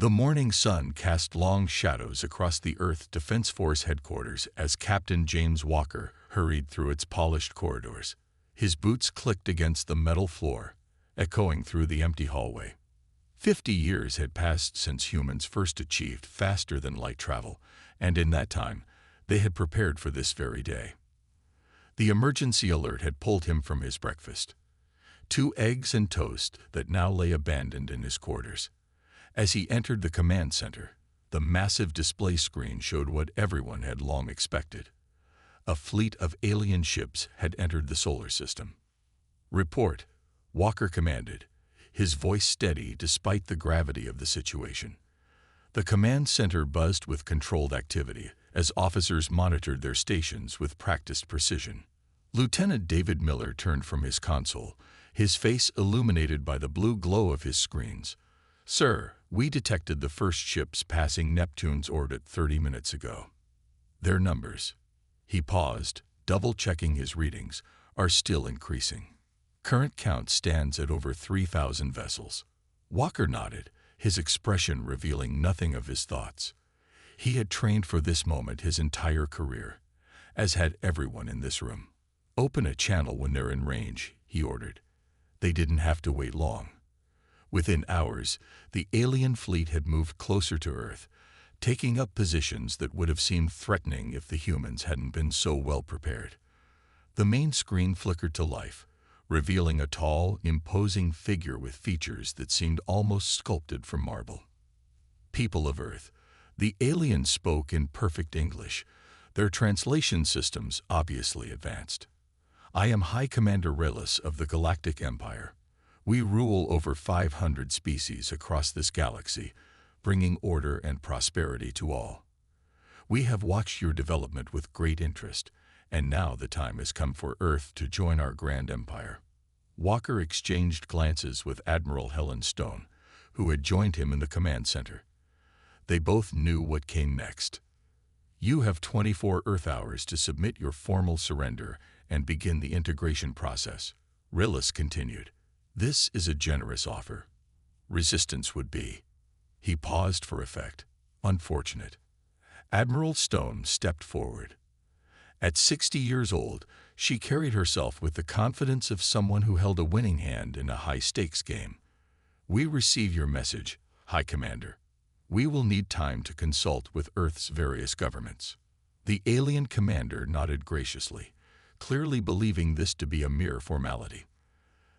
The morning sun cast long shadows across the Earth Defense Force headquarters as Captain James Walker hurried through its polished corridors. His boots clicked against the metal floor, echoing through the empty hallway. 50 years had passed since humans first achieved faster-than-light travel, and in that time, they had prepared for this very day. The emergency alert had pulled him from his breakfast. 2 eggs and toast that now lay abandoned in his quarters. As he entered the command center, the massive display screen showed what everyone had long expected. A fleet of alien ships had entered the solar system. "Report," Walker commanded, his voice steady despite the gravity of the situation. The command center buzzed with controlled activity as officers monitored their stations with practiced precision. Lieutenant David Miller turned from his console, his face illuminated by the blue glow of his screens. "Sir, we detected the first ships passing Neptune's orbit 30 minutes ago. Their numbers," he paused, double-checking his readings, "are still increasing. Current count stands at over 3,000 vessels." Walker nodded, his expression revealing nothing of his thoughts. He had trained for this moment his entire career, as had everyone in this room. "Open a channel when they're in range," he ordered. They didn't have to wait long. Within hours, the alien fleet had moved closer to Earth, taking up positions that would have seemed threatening if the humans hadn't been so well prepared. The main screen flickered to life, revealing a tall, imposing figure with features that seemed almost sculpted from marble. "People of Earth," the alien spoke in perfect English, their translation systems obviously advanced. "I am High Commander Rillis of the Galactic Empire. We rule over 500 species across this galaxy, bringing order and prosperity to all. We have watched your development with great interest, and now the time has come for Earth to join our grand empire." Walker exchanged glances with Admiral Helen Stone, who had joined him in the command center. They both knew what came next. "You have 24 Earth hours to submit your formal surrender and begin the integration process," Rillis continued. "This is a generous offer. Resistance would be—" He paused for effect. "Unfortunate." Admiral Stone stepped forward. At 60 years old, she carried herself with the confidence of someone who held a winning hand in a high-stakes game. "We receive your message, High Commander. We will need time to consult with Earth's various governments." The alien commander nodded graciously, clearly believing this to be a mere formality.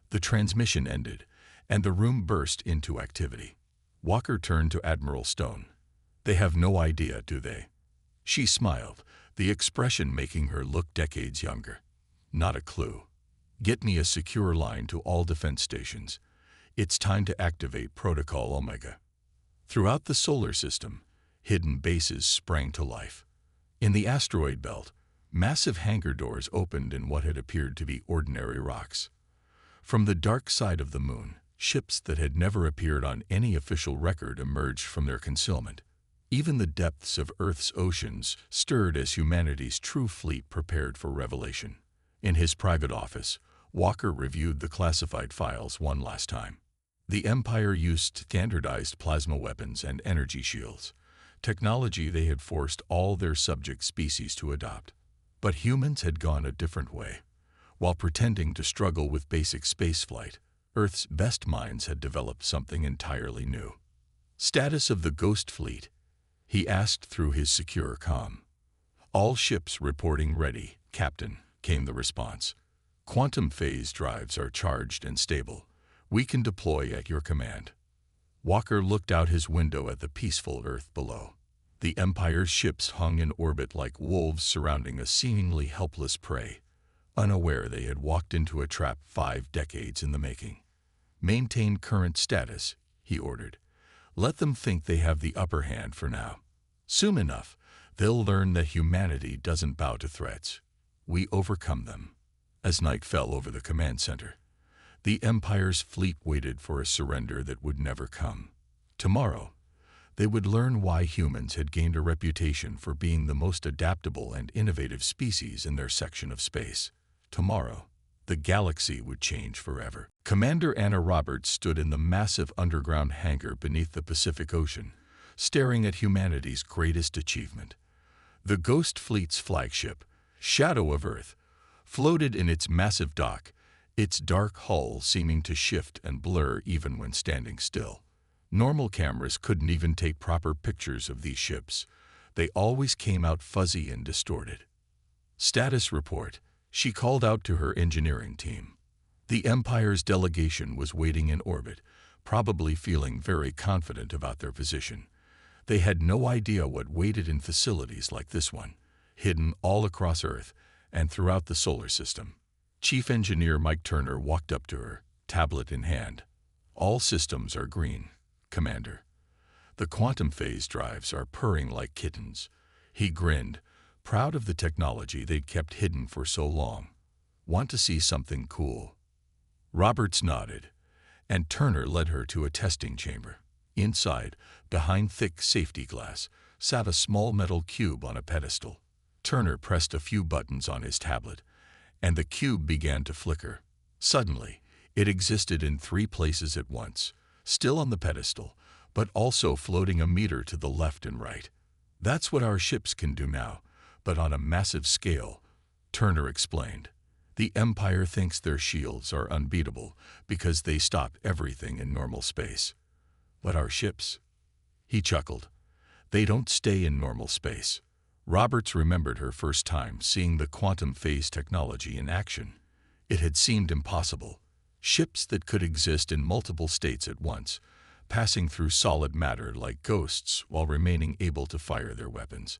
The transmission ended, and the room burst into activity. Walker turned to Admiral Stone. "They have no idea, do they?" She smiled, the expression making her look decades younger. "Not a clue. Get me a secure line to all defense stations. It's time to activate Protocol Omega." Throughout the solar system, hidden bases sprang to life. In the asteroid belt, massive hangar doors opened in what had appeared to be ordinary rocks. From the dark side of the moon, ships that had never appeared on any official record emerged from their concealment. Even the depths of Earth's oceans stirred as humanity's true fleet prepared for revelation. In his private office, Walker reviewed the classified files one last time. The Empire used standardized plasma weapons and energy shields, technology they had forced all their subject species to adopt. But humans had gone a different way. While pretending to struggle with basic spaceflight, Earth's best minds had developed something entirely new. "Status of the Ghost Fleet?" he asked through his secure comm. "All ships reporting ready, Captain," came the response. "Quantum phase drives are charged and stable. We can deploy at your command." Walker looked out his window at the peaceful Earth below. The Empire's ships hung in orbit like wolves surrounding a seemingly helpless prey, unaware they had walked into a trap 5 decades in the making. "Maintain current status," he ordered. "Let them think they have the upper hand for now. Soon enough, they'll learn that humanity doesn't bow to threats. We overcome them." As night fell over the command center, the Empire's fleet waited for a surrender that would never come. Tomorrow, they would learn why humans had gained a reputation for being the most adaptable and innovative species in their section of space. Tomorrow, The galaxy would change forever. Commander Anna Roberts stood in the massive underground hangar beneath the Pacific Ocean, staring at humanity's greatest achievement. The Ghost Fleet's flagship, Shadow of Earth, floated in its massive dock, its dark hull seeming to shift and blur even when standing still. Normal cameras couldn't even take proper pictures of these ships. They always came out fuzzy and distorted. Status report, she called out to her engineering team. The Empire's delegation was waiting in orbit, probably feeling very confident about their position. They had no idea what waited in facilities like this one, hidden all across Earth and throughout the solar system. Chief Engineer Mike Turner walked up to her, tablet in hand. All systems are green, Commander. The quantum phase drives are purring like kittens. He grinned, proud of the technology they'd kept hidden for so long. Want to see something cool? Roberts nodded, and Turner led her to a testing chamber. Inside, behind thick safety glass, sat a small metal cube on a pedestal. Turner pressed a few buttons on his tablet, and the cube began to flicker. Suddenly, it existed in 3 places at once, still on the pedestal, but also floating a meter to the left and right. That's what our ships can do now, but on a massive scale, Turner explained. The Empire thinks their shields are unbeatable because they stop everything in normal space. But our ships? He chuckled. They don't stay in normal space. Roberts remembered her first time seeing the quantum phase technology in action. It had seemed impossible. Ships that could exist in multiple states at once, passing through solid matter like ghosts while remaining able to fire their weapons.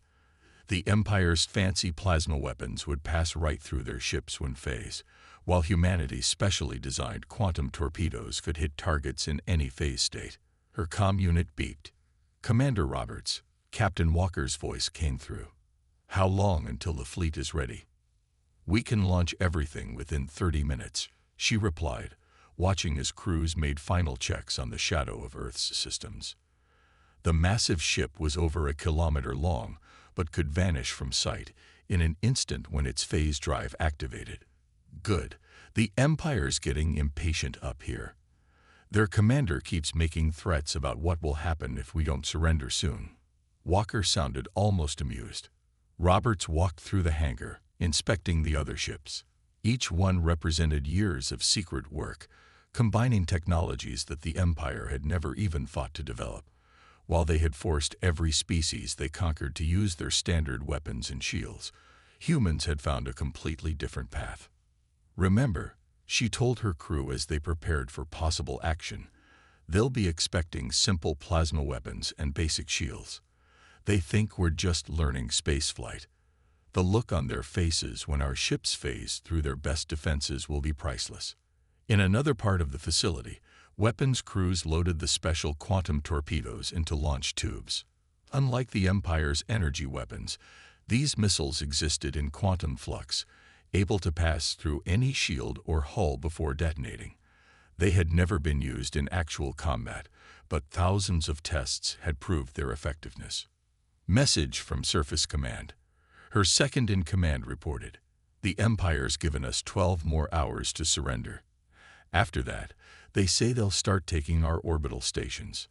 The Empire's fancy plasma weapons would pass right through their ships when phase, while humanity's specially designed quantum torpedoes could hit targets in any phase state. Her comm unit beeped. Commander Roberts, Captain Walker's voice came through. How long until the fleet is ready? We can launch everything within 30 minutes, she replied, watching as crews made final checks on the Shadow of Earth's systems. The massive ship was over 1 kilometer long, but could vanish from sight in an instant when its phase drive activated. Good. The Empire's getting impatient up here. Their commander keeps making threats about what will happen if we don't surrender soon. Walker sounded almost amused. Roberts walked through the hangar, inspecting the other ships. Each one represented years of secret work, combining technologies that the Empire had never even thought to develop. While they had forced every species they conquered to use their standard weapons and shields, humans had found a completely different path. Remember, she told her crew as they prepared for possible action, they'll be expecting simple plasma weapons and basic shields. They think we're just learning spaceflight. The look on their faces when our ships phase through their best defenses will be priceless. In another part of the facility, weapons crews loaded the special quantum torpedoes into launch tubes. Unlike the Empire's energy weapons, these missiles existed in quantum flux, able to pass through any shield or hull before detonating. They had never been used in actual combat, but thousands of tests had proved their effectiveness. Message from Surface Command. Her second-in-command reported, "The Empire's given us 12 more hours to surrender. After that, they say they'll start taking our orbital stations."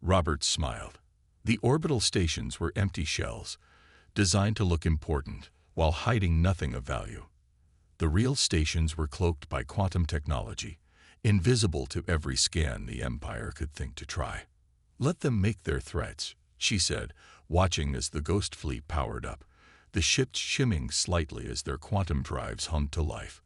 Roberts smiled. The orbital stations were empty shells, designed to look important while hiding nothing of value. The real stations were cloaked by quantum technology, invisible to every scan the Empire could think to try. "Let them make their threats," she said, watching as the Ghost Fleet powered up, the ships shimming slightly as their quantum drives hummed to life.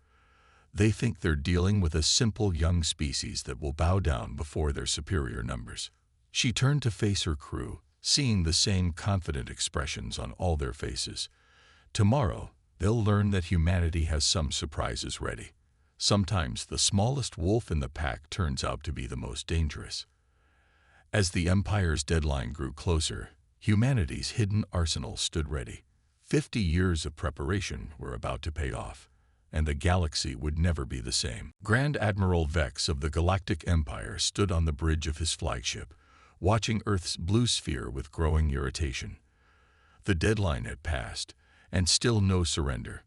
They think they're dealing with a simple young species that will bow down before their superior numbers. She turned to face her crew, seeing the same confident expressions on all their faces. Tomorrow, they'll learn that humanity has some surprises ready. Sometimes the smallest wolf in the pack turns out to be the most dangerous. As the Empire's deadline grew closer, humanity's hidden arsenal stood ready. 50 years of preparation were about to pay off, and the galaxy would never be the same. Grand Admiral Vex of the Galactic Empire stood on the bridge of his flagship, watching Earth's blue sphere with growing irritation. The deadline had passed, and still no surrender.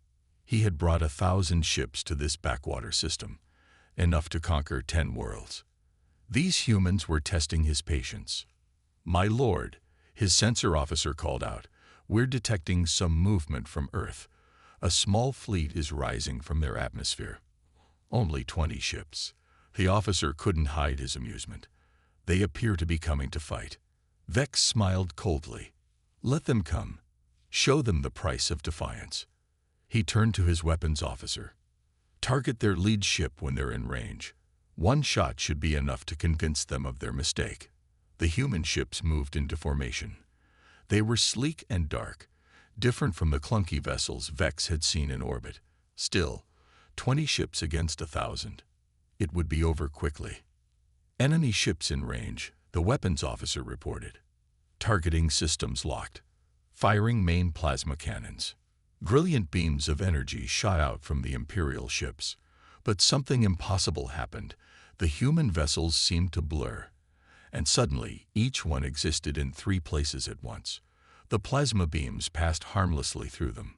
He had brought 1,000 ships to this backwater system, enough to conquer 10 worlds. These humans were testing his patience. "My lord," his sensor officer called out, "we're detecting some movement from Earth. A small fleet is rising from their atmosphere." "Only 20 ships." The officer couldn't hide his amusement. "They appear to be coming to fight." Vex smiled coldly. "Let them come. Show them the price of defiance." He turned to his weapons officer. "Target their lead ship when they're in range. One shot should be enough to convince them of their mistake." The human ships moved into formation. They were sleek and dark, different from the clunky vessels Vex had seen in orbit. Still, 20 ships against 1,000. It would be over quickly. "Enemy ships in range," the weapons officer reported. "Targeting systems locked. Firing main plasma cannons." Brilliant beams of energy shot out from the Imperial ships. But something impossible happened. The human vessels seemed to blur. And suddenly, each one existed in 3 places at once. The plasma beams passed harmlessly through them.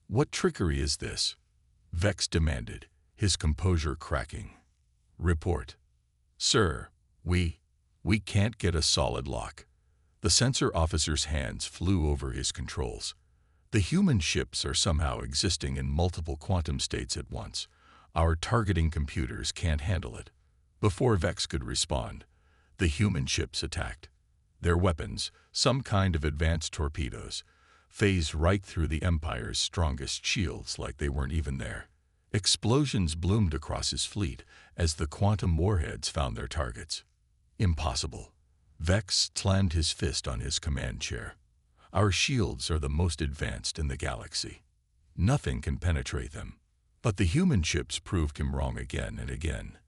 "What trickery is this?" Vex demanded, his composure cracking. "Report." "Sir, we can't get a solid lock." The sensor officer's hands flew over his controls. "The human ships are somehow existing in multiple quantum states at once. Our targeting computers can't handle it." Before Vex could respond, the human ships attacked. Their weapons, some kind of advanced torpedoes, phased right through the Empire's strongest shields like they weren't even there. Explosions bloomed across his fleet as the quantum warheads found their targets. "Impossible." Vex slammed his fist on his command chair. "Our shields are the most advanced in the galaxy. Nothing can penetrate them." But the human ships proved him wrong again and again.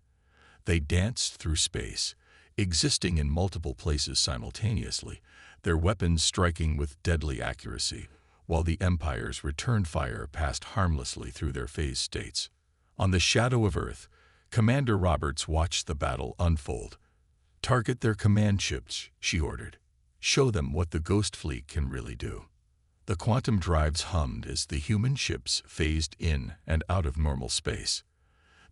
They danced through space, existing in multiple places simultaneously, their weapons striking with deadly accuracy, while the Empire's return fire passed harmlessly through their phase states. On the shadow of Earth, Commander Roberts watched the battle unfold. "Target their command ships," she ordered. "Show them what the Ghost Fleet can really do." The quantum drives hummed as the human ships phased in and out of normal space.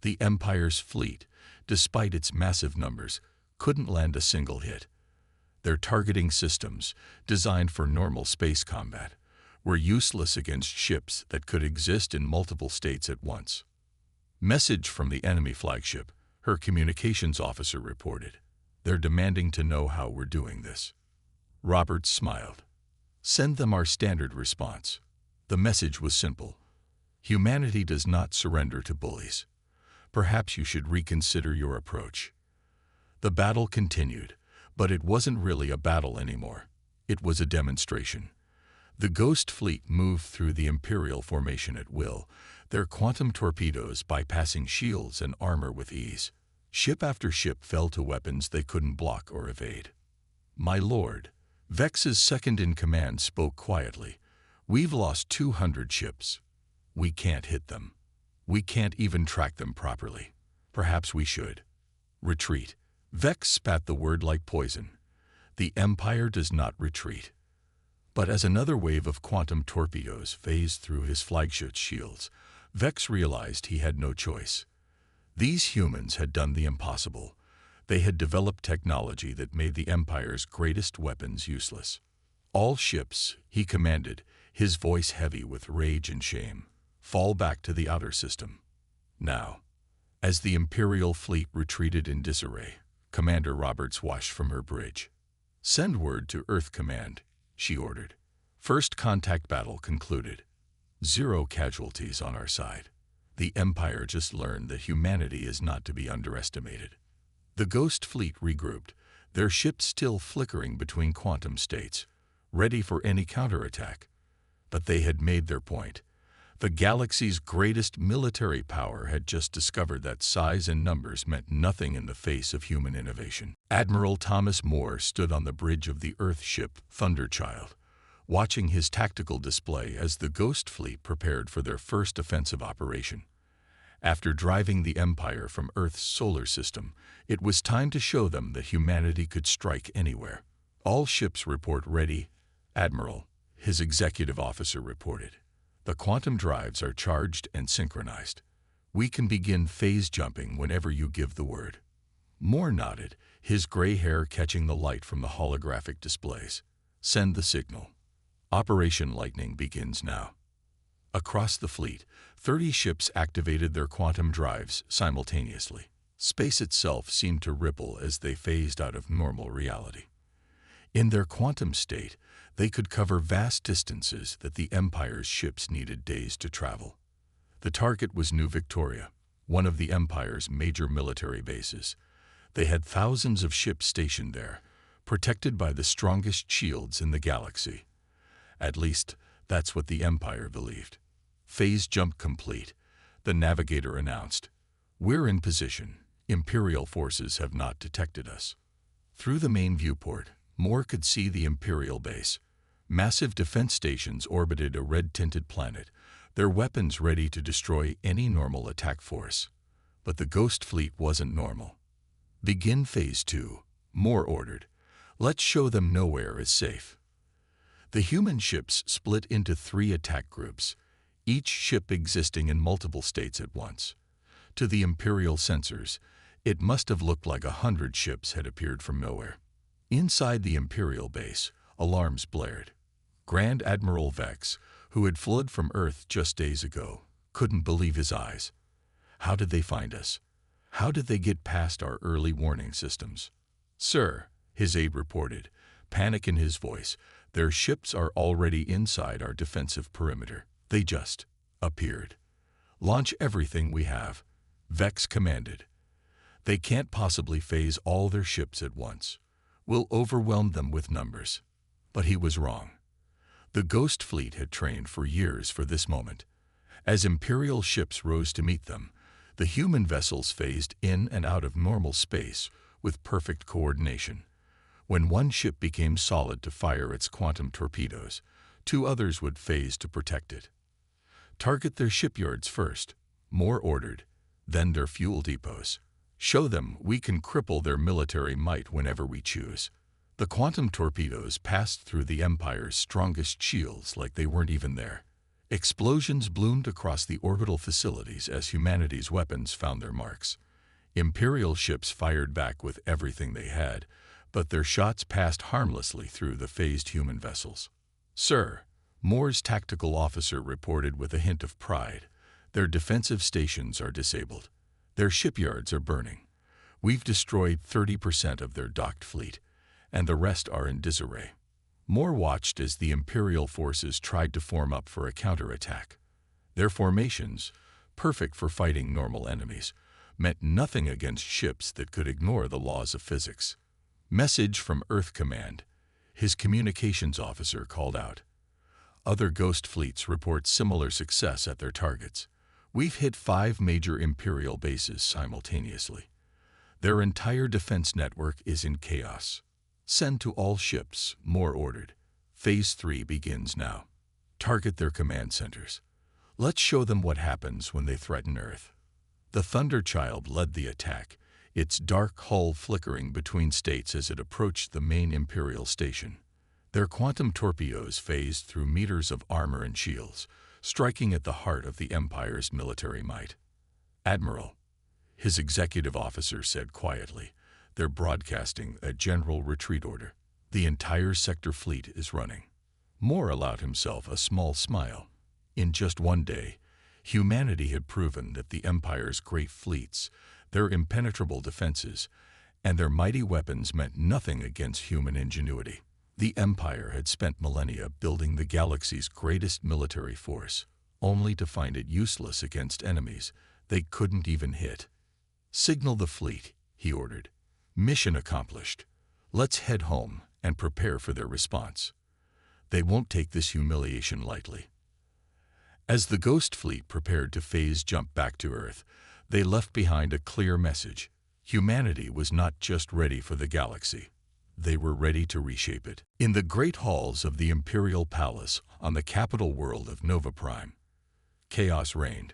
The Empire's fleet, despite its massive numbers, couldn't land a single hit. Their targeting systems, designed for normal space combat, were useless against ships that could exist in multiple states at once. "Message from the enemy flagship," her communications officer reported. "They're demanding to know how we're doing this." Roberts smiled. "Send them our standard response." The message was simple. "Humanity does not surrender to bullies. Perhaps you should reconsider your approach." The battle continued, but it wasn't really a battle anymore. It was a demonstration. The Ghost Fleet moved through the Imperial formation at will, their quantum torpedoes bypassing shields and armor with ease. Ship after ship fell to weapons they couldn't block or evade. "My lord," Vex's second-in-command spoke quietly, "we've lost 200 ships. We can't hit them. We can't even track them properly. Perhaps we should retreat." Vex spat the word like poison. "The Empire does not retreat." But as another wave of quantum torpedoes phased through his flagship's shields, Vex realized he had no choice. These humans had done the impossible. They had developed technology that made the Empire's greatest weapons useless. "All ships," he commanded, his voice heavy with rage and shame, "fall back to the outer system. Now." As the Imperial fleet retreated in disarray, Commander Roberts watched from her bridge. "Send word to Earth Command," she ordered. "First contact battle concluded. 0 casualties on our side. The Empire just learned that humanity is not to be underestimated." The Ghost Fleet regrouped, their ships still flickering between quantum states, ready for any counterattack. But they had made their point. The galaxy's greatest military power had just discovered that size and numbers meant nothing in the face of human innovation. Admiral Thomas Moore stood on the bridge of the Earth ship Thunderchild, watching his tactical display as the Ghost Fleet prepared for their first offensive operation. After driving the Empire from Earth's solar system, it was time to show them that humanity could strike anywhere. "All ships report ready, Admiral," his executive officer reported. The quantum drives are charged and synchronized. We can begin phase jumping whenever you give the word. Moore nodded, his gray hair catching the light from the holographic displays. Send the signal. Operation Lightning begins now. Across the fleet, 30 ships activated their quantum drives simultaneously. Space itself seemed to ripple as they phased out of normal reality. In their quantum state, they could cover vast distances that the Empire's ships needed days to travel. The target was New Victoria, one of the Empire's major military bases. They had thousands of ships stationed there, protected by the strongest shields in the galaxy. At least, that's what the Empire believed. Phase jump complete, the navigator announced. We're in position. Imperial forces have not detected us. Through the main viewport, Moore could see the Imperial base. Massive defense stations orbited a red-tinted planet, their weapons ready to destroy any normal attack force. But the Ghost Fleet wasn't normal. Begin Phase 2, Moore ordered. Let's show them nowhere is safe. The human ships split into 3 attack groups, each ship existing in multiple states at once. To the Imperial sensors, it must have looked like 100 ships had appeared from nowhere. Inside the Imperial base, alarms blared. Grand Admiral Vex, who had fled from Earth just days ago, couldn't believe his eyes. How did they find us? How did they get past our early warning systems? Sir, his aide reported, panic in his voice, their ships are already inside our defensive perimeter. They just appeared. Launch everything we have, Vex commanded. They can't possibly phase all their ships at once. We'll overwhelm them with numbers. But he was wrong. The Ghost Fleet had trained for years for this moment. As Imperial ships rose to meet them, the human vessels phased in and out of normal space with perfect coordination. When one ship became solid to fire its quantum torpedoes, 2 others would phase to protect it. Target their shipyards first, Moore ordered, then their fuel depots. Show them we can cripple their military might whenever we choose. The quantum torpedoes passed through the Empire's strongest shields like they weren't even there. Explosions bloomed across the orbital facilities as humanity's weapons found their marks. Imperial ships fired back with everything they had, but their shots passed harmlessly through the phased human vessels. Sir, Moore's tactical officer reported with a hint of pride, their defensive stations are disabled. Their shipyards are burning. We've destroyed 30% of their docked fleet, and the rest are in disarray. Moore watched as the Imperial forces tried to form up for a counterattack. Their formations, perfect for fighting normal enemies, meant nothing against ships that could ignore the laws of physics. Message from Earth Command, his communications officer called out. Other Ghost fleets report similar success at their targets. We've hit 5 major Imperial bases simultaneously. Their entire defense network is in chaos. Send to all ships, Moore ordered. Phase 3 begins now. Target their command centers. Let's show them what happens when they threaten Earth. The Thunderchild led the attack, its dark hull flickering between states as it approached the main Imperial station. Their quantum torpedoes phased through meters of armor and shields, striking at the heart of the Empire's military might. Admiral, his executive officer said quietly, they're broadcasting a general retreat order. The entire sector fleet is running. Moore allowed himself a small smile. In just one day, humanity had proven that the Empire's great fleets, their impenetrable defenses, and their mighty weapons meant nothing against human ingenuity. The Empire had spent millennia building the galaxy's greatest military force, only to find it useless against enemies they couldn't even hit. Signal the fleet, he ordered. Mission accomplished. Let's head home and prepare for their response. They won't take this humiliation lightly. As the Ghost Fleet prepared to phase jump back to Earth, they left behind a clear message. Humanity was not just ready for the galaxy. They were ready to reshape it. In the great halls of the Imperial Palace on the capital world of Nova Prime, chaos reigned.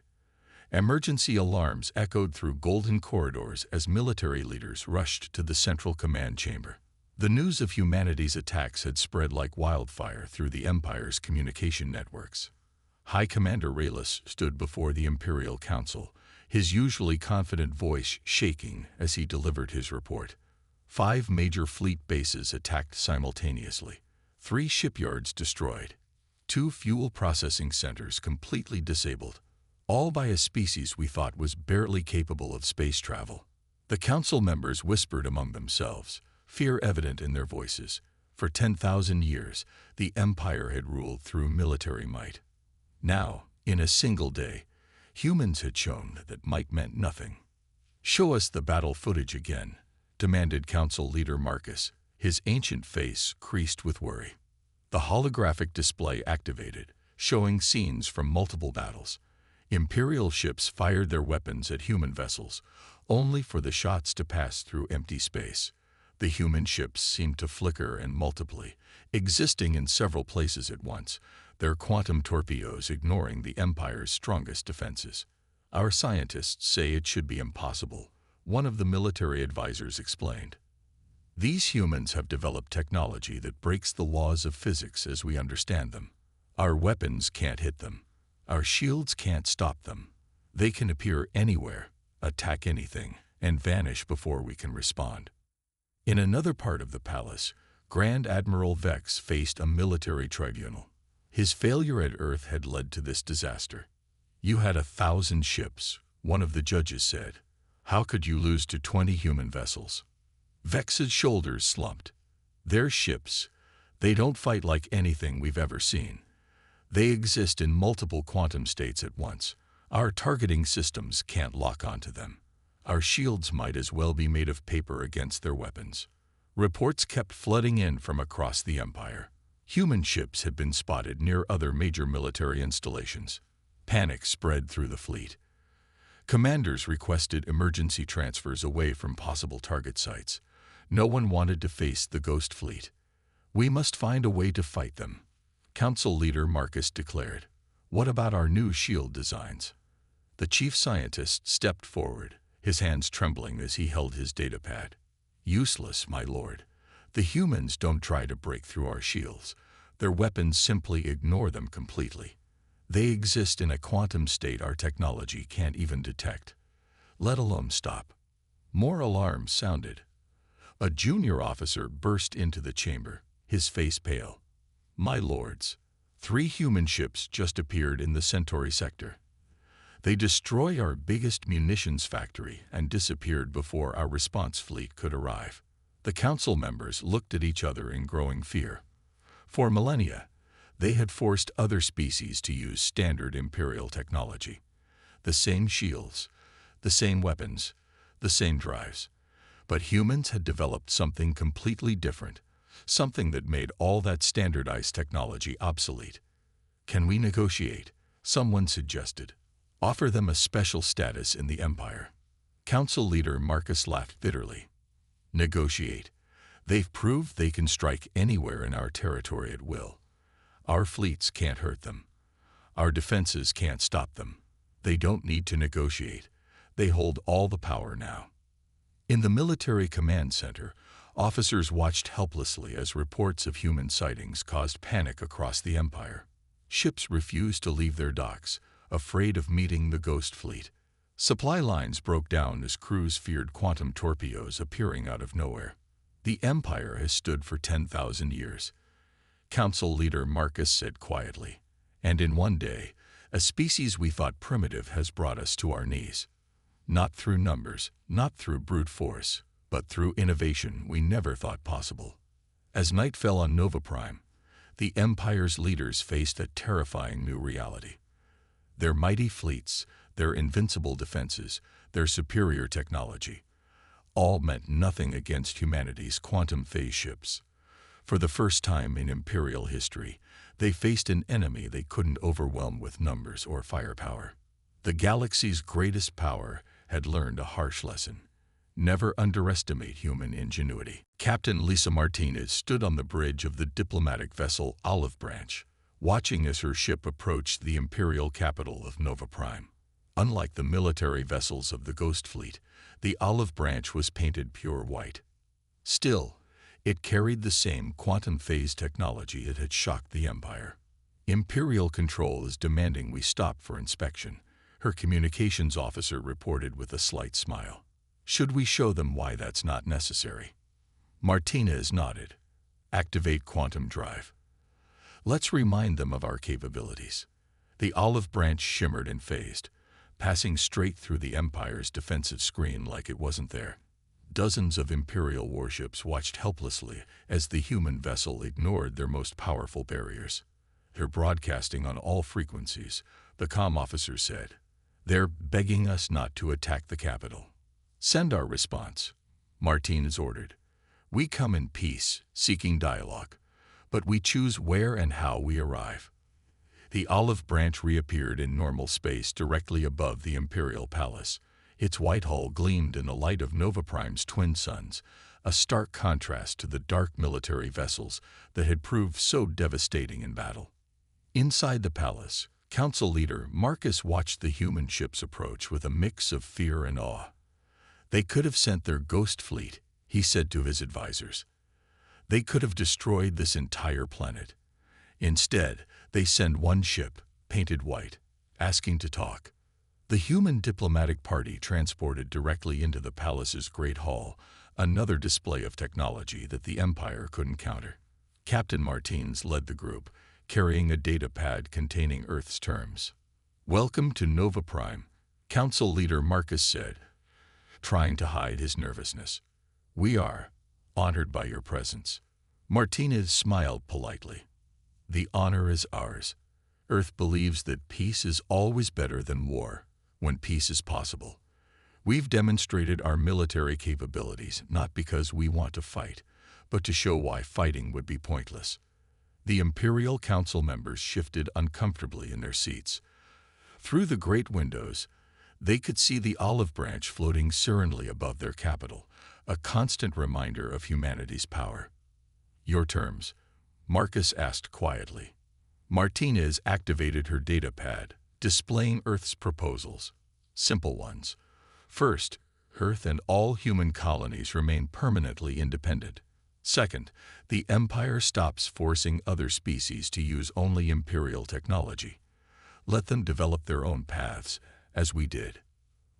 Emergency alarms echoed through golden corridors as military leaders rushed to the central command chamber. The news of humanity's attacks had spread like wildfire through the Empire's communication networks. High Commander Raylis stood before the Imperial Council, his usually confident voice shaking as he delivered his report. 5 major fleet bases attacked simultaneously, 3 shipyards destroyed, 2 fuel processing centers completely disabled, all by a species we thought was barely capable of space travel. The council members whispered among themselves, fear evident in their voices. For 10,000 years, the Empire had ruled through military might. Now, in a single day, humans had shown that might meant nothing. "Show us the battle footage again," demanded Council Leader Marcus, his ancient face creased with worry. The holographic display activated, showing scenes from multiple battles. Imperial ships fired their weapons at human vessels, only for the shots to pass through empty space. The human ships seemed to flicker and multiply, existing in several places at once, their quantum torpedoes ignoring the Empire's strongest defenses. "Our scientists say it should be impossible," one of the military advisors explained. "These humans have developed technology that breaks the laws of physics as we understand them. Our weapons can't hit them. Our shields can't stop them. They can appear anywhere, attack anything, and vanish before we can respond." In another part of the palace, Grand Admiral Vex faced a military tribunal. His failure at Earth had led to this disaster. "You had 1,000 ships," one of the judges said. "How could you lose to 20 human vessels?" Vex's shoulders slumped. "Their ships, they don't fight like anything we've ever seen. They exist in multiple quantum states at once. Our targeting systems can't lock onto them. Our shields might as well be made of paper against their weapons." Reports kept flooding in from across the Empire. Human ships had been spotted near other major military installations. Panic spread through the fleet. Commanders requested emergency transfers away from possible target sites. No one wanted to face the Ghost Fleet. "We must find a way to fight them," Council Leader Marcus declared. "What about our new shield designs?" The chief scientist stepped forward, his hands trembling as he held his datapad. "Useless, my lord. The humans don't try to break through our shields. Their weapons simply ignore them completely. They exist in a quantum state our technology can't even detect, let alone stop." More alarms sounded. A junior officer burst into the chamber, his face pale. "My lords, 3 human ships just appeared in the Centauri sector. They destroyed our biggest munitions factory and disappeared before our response fleet could arrive." The council members looked at each other in growing fear. For millennia, they had forced other species to use standard Imperial technology. The same shields, the same weapons, the same drives. But humans had developed something completely different, something that made all that standardized technology obsolete. "Can we negotiate?" someone suggested. "Offer them a special status in the Empire." Council Leader Marcus laughed bitterly. "Negotiate? They've proved they can strike anywhere in our territory at will. Our fleets can't hurt them. Our defenses can't stop them. They don't need to negotiate. They hold all the power now." In the military command center, officers watched helplessly as reports of human sightings caused panic across the Empire. Ships refused to leave their docks, afraid of meeting the Ghost Fleet. Supply lines broke down as crews feared quantum torpedoes appearing out of nowhere. "The Empire has stood for 10,000 years," Council Leader Marcus said quietly. "And in one day, a species we thought primitive has brought us to our knees. Not through numbers, not through brute force, but through innovation we never thought possible." As night fell on Nova Prime, the Empire's leaders faced a terrifying new reality. Their mighty fleets, their invincible defenses, their superior technology, all meant nothing against humanity's quantum phase ships. For the first time in Imperial history, they faced an enemy they couldn't overwhelm with numbers or firepower. The galaxy's greatest power had learned a harsh lesson. Never underestimate human ingenuity. Captain Lisa Martinez stood on the bridge of the diplomatic vessel Olive Branch, watching as her ship approached the Imperial capital of Nova Prime. Unlike the military vessels of the Ghost Fleet, the Olive Branch was painted pure white. Still, it carried the same quantum phase technology that had shocked the Empire. Imperial Control is demanding we stop for inspection, her communications officer reported with a slight smile. Should we show them why that's not necessary? Martinez nodded. Activate quantum drive. Let's remind them of our capabilities. The olive branch shimmered and phased, passing straight through the Empire's defensive screen like it wasn't there. Dozens of Imperial warships watched helplessly as the human vessel ignored their most powerful barriers. They're broadcasting on all frequencies, the comm officer said. They're begging us not to attack the capital. Send our response, Martinez ordered. We come in peace, seeking dialogue, but we choose where and how we arrive. The olive branch reappeared in normal space directly above the Imperial Palace. Its white hull gleamed in the light of Nova Prime's twin suns, a stark contrast to the dark military vessels that had proved so devastating in battle. Inside the palace, Council Leader Marcus watched the human ships approach with a mix of fear and awe. They could have sent their ghost fleet, he said to his advisors. They could have destroyed this entire planet. Instead, they send one ship, painted white, asking to talk. The human diplomatic party transported directly into the palace's great hall, another display of technology that the Empire couldn't counter. Captain Martinez led the group, carrying a data pad containing Earth's terms. Welcome to Nova Prime, Council Leader Marcus said, trying to hide his nervousness. We are honored by your presence. Martinez smiled politely. The honor is ours. Earth believes that peace is always better than war, when peace is possible. We've demonstrated our military capabilities not because we want to fight, but to show why fighting would be pointless. The Imperial Council members shifted uncomfortably in their seats. Through the great windows, they could see the olive branch floating serenely above their capital, a constant reminder of humanity's power. Your terms, Marcus asked quietly. Martinez activated her data pad, displaying Earth's proposals. Simple ones. First, Earth and all human colonies remain permanently independent. Second, the Empire stops forcing other species to use only Imperial technology. Let them develop their own paths, as we did.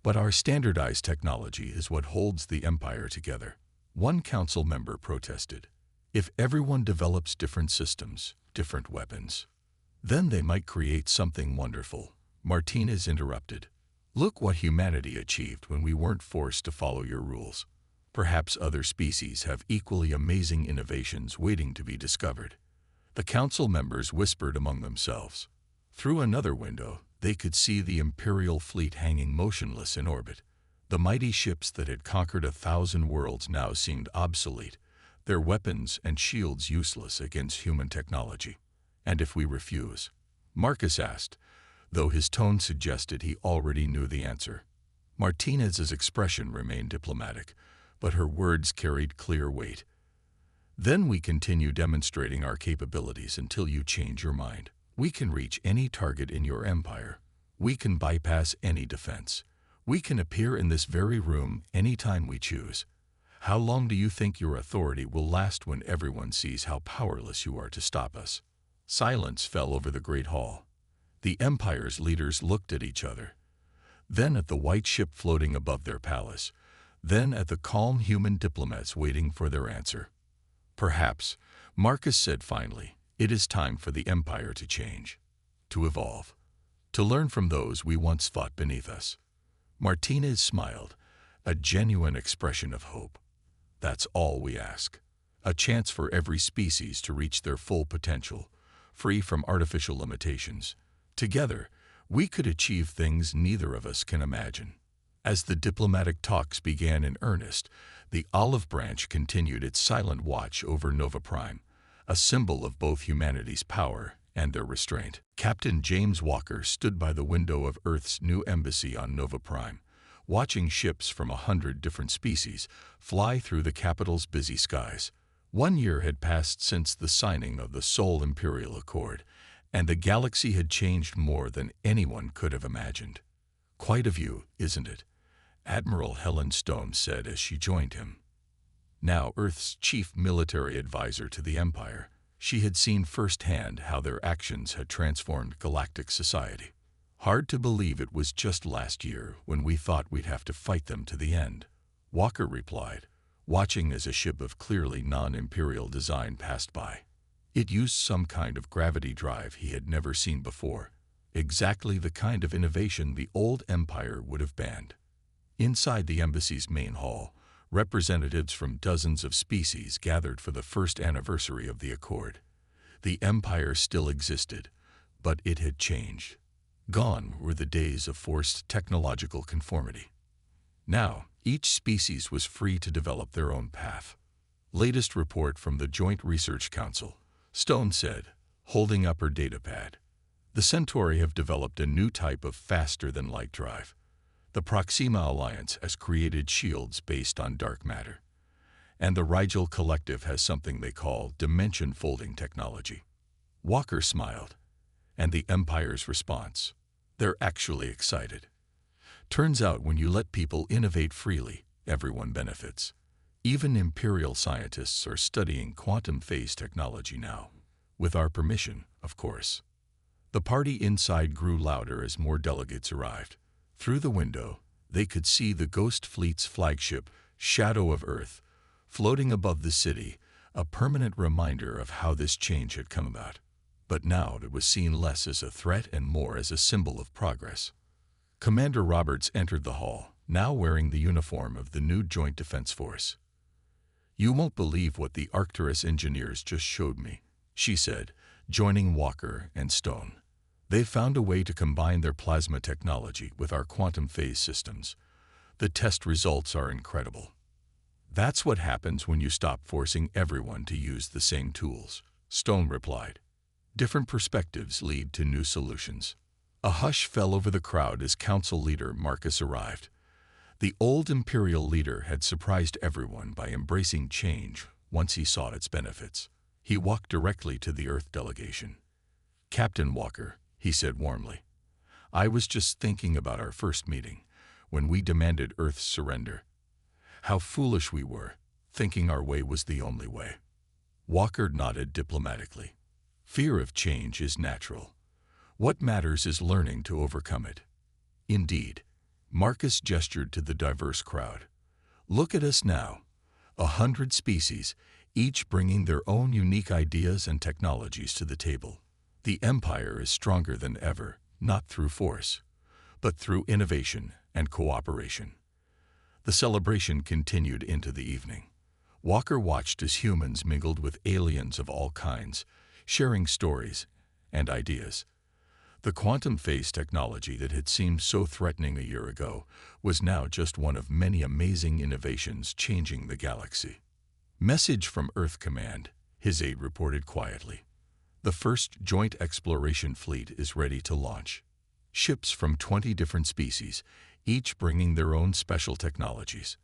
But our standardized technology is what holds the Empire together. One council member protested. If everyone develops different systems, different weapons, then they might create something wonderful. Martinez interrupted. Look what humanity achieved when we weren't forced to follow your rules. Perhaps other species have equally amazing innovations waiting to be discovered. The council members whispered among themselves. Through another window, they could see the Imperial fleet hanging motionless in orbit. The mighty ships that had conquered 1,000 worlds now seemed obsolete, their weapons and shields useless against human technology. And if we refuse? Marcus asked, though his tone suggested he already knew the answer. Martinez's expression remained diplomatic, but her words carried clear weight. Then we continue demonstrating our capabilities until you change your mind. We can reach any target in your empire. We can bypass any defense. We can appear in this very room anytime we choose. How long do you think your authority will last when everyone sees how powerless you are to stop us? Silence fell over the great hall. The Empire's leaders looked at each other, then at the white ship floating above their palace, then at the calm human diplomats waiting for their answer. Perhaps, Marcus said finally, it is time for the Empire to change, to evolve, to learn from those we once fought beneath us. Martinez smiled, a genuine expression of hope. That's all we ask. A chance for every species to reach their full potential, free from artificial limitations. Together, we could achieve things neither of us can imagine. As the diplomatic talks began in earnest, the olive branch continued its silent watch over Nova Prime, a symbol of both humanity's power and their restraint. Captain James Walker stood by the window of Earth's new embassy on Nova Prime, watching ships from 100 different species fly through the capital's busy skies. 1 year had passed since the signing of the Sole Imperial Accord, and the galaxy had changed more than anyone could have imagined. Quite a view, isn't it? Admiral Helen Stone said as she joined him. Now Earth's chief military advisor to the Empire. She had seen firsthand how their actions had transformed galactic society. Hard to believe it was just last year when we thought we'd have to fight them to the end, Walker replied, watching as a ship of clearly non-imperial design passed by. It used some kind of gravity drive he had never seen before, exactly the kind of innovation the old empire would have banned. Inside the embassy's main hall, representatives from dozens of species gathered for the first anniversary of the Accord. The empire still existed, but it had changed. Gone were the days of forced technological conformity. Now, each species was free to develop their own path. Latest report from the Joint Research Council, Stone said, holding up her datapad. The Centauri have developed a new type of faster-than-light drive. The Proxima Alliance has created shields based on dark matter. And the Rigel Collective has something they call dimension-folding technology. Walker smiled. And the Empire's response? They're actually excited. Turns out when you let people innovate freely, everyone benefits. Even Imperial scientists are studying quantum phase technology now. With our permission, of course. The party inside grew louder as more delegates arrived. Through the window, they could see the Ghost Fleet's flagship, Shadow of Earth, floating above the city, a permanent reminder of how this change had come about. But now it was seen less as a threat and more as a symbol of progress. Commander Roberts entered the hall, now wearing the uniform of the new Joint Defense Force. "You won't believe what the Arcturus engineers just showed me," she said, joining Walker and Stone. "They've found a way to combine their plasma technology with our quantum phase systems. The test results are incredible." "That's what happens when you stop forcing everyone to use the same tools," Stone replied. "Different perspectives lead to new solutions." A hush fell over the crowd as Council Leader Marcus arrived. The old Imperial leader had surprised everyone by embracing change once he saw its benefits. He walked directly to the Earth delegation. "Captain Walker," he said warmly, "I was just thinking about our first meeting, when we demanded Earth's surrender. How foolish we were, thinking our way was the only way." Walker nodded diplomatically. "Fear of change is natural. What matters is learning to overcome it." Indeed, Marcus gestured to the diverse crowd. "Look at us now. 100 species, each bringing their own unique ideas and technologies to the table. The Empire is stronger than ever, not through force, but through innovation and cooperation." The celebration continued into the evening. Walker watched as humans mingled with aliens of all kinds, sharing stories and ideas. The quantum phase technology that had seemed so threatening a year ago was now just one of many amazing innovations changing the galaxy. "Message from Earth Command," his aide reported quietly. "The first joint exploration fleet is ready to launch. Ships from 20 different species, each bringing their own special technologies.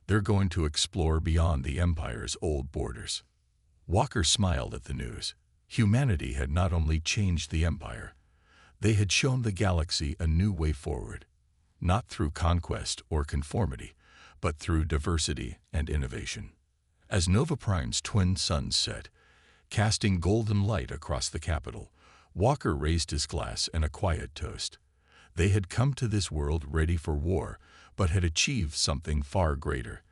They're going to explore beyond the Empire's old borders." Walker smiled at the news. Humanity had not only changed the Empire, they had shown the galaxy a new way forward, not through conquest or conformity, but through diversity and innovation. As Nova Prime's twin suns set, casting golden light across the capital, Walker raised his glass in a quiet toast. They had come to this world ready for war, but had achieved something far greater,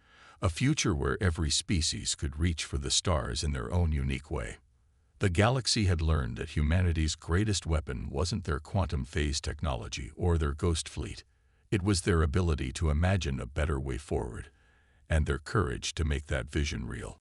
a future where every species could reach for the stars in their own unique way. The galaxy had learned that humanity's greatest weapon wasn't their quantum phase technology or their ghost fleet. It was their ability to imagine a better way forward, and their courage to make that vision real.